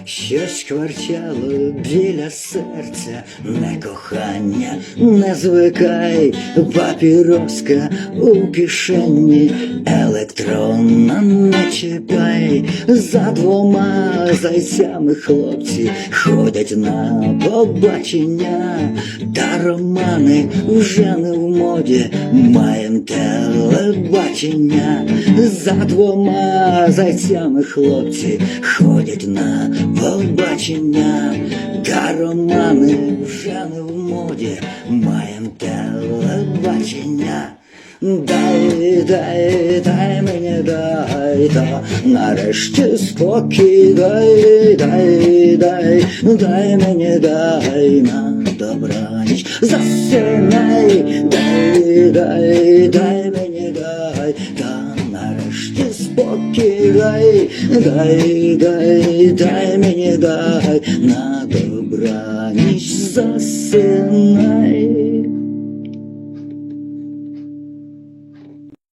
Щось шкварчало біля серця, не кохання, не звикай, папіроска у кишені, електронна не чіпай. За двома зайцями хлопці ходять на побачення, та романи вже не в моді, маєм телебачення. За двома зайцями хлопці ходять на побачення, та романи вже не в моді, маєм телебачення. Дай мені, та нарешті спокій, дай мені, на добраніч засинай, дай мені, та нарешті спокій, дай мені, на добраніч засинай.